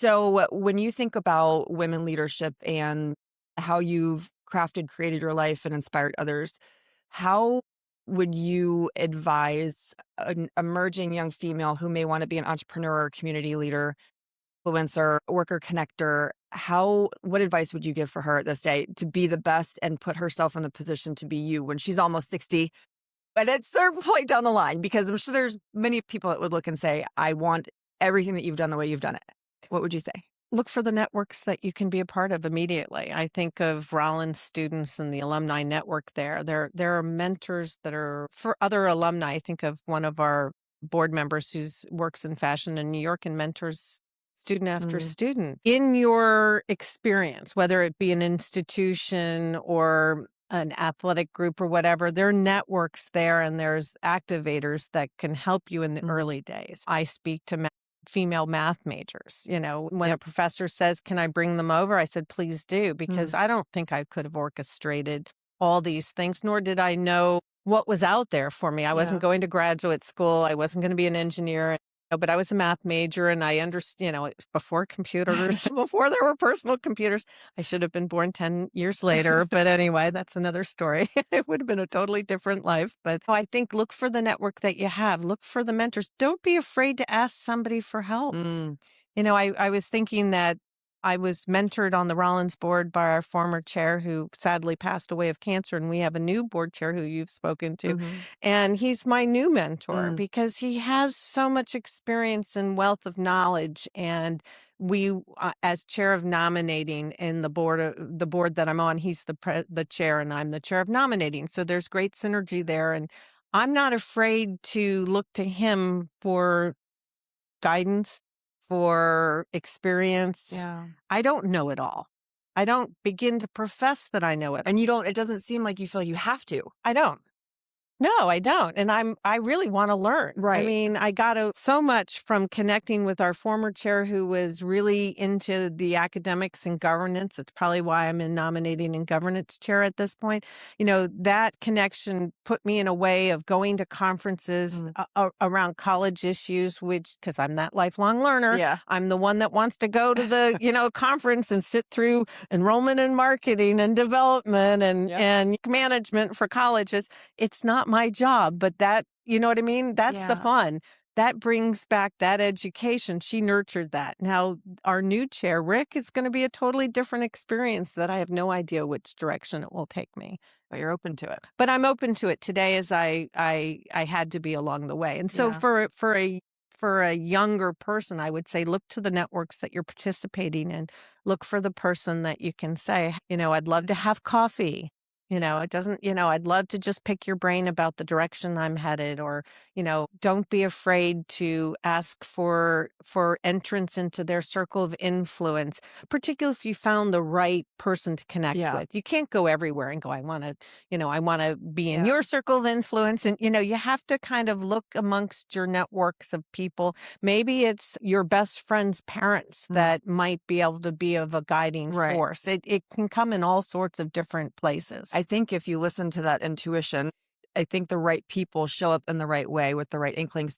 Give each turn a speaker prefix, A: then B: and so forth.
A: So when you think about women leadership and how you've created your life and inspired others, how would you advise an emerging young female who may want to be an entrepreneur, community leader, influencer, worker connector? What advice would you give for her at this day to be the best and put herself in the position to be you when she's almost 60? But at a certain point down the line, because I'm sure there's many people that would look and say, I want everything that you've done the way you've done it. What would you say?
B: Look for the networks that you can be a part of immediately. I think of Rollins students and the alumni network there. There are mentors that are for other alumni. I think of one of our board members who works in fashion in New York and mentors student after
A: Mm,
B: student. In your experience, whether it be an institution or an athletic group or whatever, there are networks there and there's activators that can help you in the
A: mhm.
B: early days. I speak to female math majors. When a
A: Yep.
B: professor says, can I bring them over? I said, please do,
A: Mm,
B: because I don't think I could have orchestrated all these things, nor did I know what was out there for me. I wasn't
A: yeah.
B: going to graduate school. I wasn't going to be an engineer. But I was a math major and I understand, before computers, before there were personal computers. I should have been born 10 years later. But anyway, that's another story. It would have been a totally different life. But I think look for the network that you have, look for the mentors. Don't be afraid to ask somebody for help.
A: Mm,
B: I was thinking that I was mentored on the Rollins board by our former chair who sadly passed away of cancer. And we have a new board chair who you've spoken to.
A: mhm,
B: And he's my new mentor
A: mm,
B: because he has so much experience and wealth of knowledge. And as chair of nominating in the board that I'm on, he's the chair and I'm the chair of nominating. So there's great synergy there. And I'm not afraid to look to him for guidance, for experience.
A: yeah.
B: I don't know it all. I don't begin to profess that I know it.
A: And it doesn't seem like you feel you have to.
B: I don't. No, I don't. And I really want to learn. I
A: Right.
B: mean, I got so much from connecting with our former chair who was really into the academics and governance. It's probably why I'm in nominating and governance chair at this point. That connection put me in a way of going to conferences
A: Mm,
B: around college issues, which, because I'm that lifelong learner,
A: yeah.
B: I'm the one that wants to go to the, conference and sit through enrollment and marketing and development
A: Yep.
B: and management for colleges. It's not my job, but you know what I mean? That's the
A: Yeah.
B: fun. That brings back that education. She nurtured that. Now, our new chair, Rick, is going to be a totally different experience that I have no idea which direction it will take me.
A: But you're open to it.
B: But I'm open to it today as I had to be along the way. And so
A: Yeah.
B: for a younger person, I would say look to the networks that you're participating in. Look for the person that you can say, I'd love to have coffee.
A: Yeah.
B: It doesn't, I'd love to just pick your brain about the direction I'm headed, or, don't be afraid to ask for entrance into their circle of influence, particularly if you found the right person to connect
A: Yeah.
B: with. You can't go everywhere and go, I want to be in
A: Yeah.
B: your circle of influence. And, you have to kind of look amongst your networks of people. Maybe it's your best friend's parents
A: Mm,
B: that might be able to be of a guiding
A: right.
B: force. It can come in all sorts of different places.
A: I think if you listen to that intuition, I think the right people show up in the right way with the right inklings.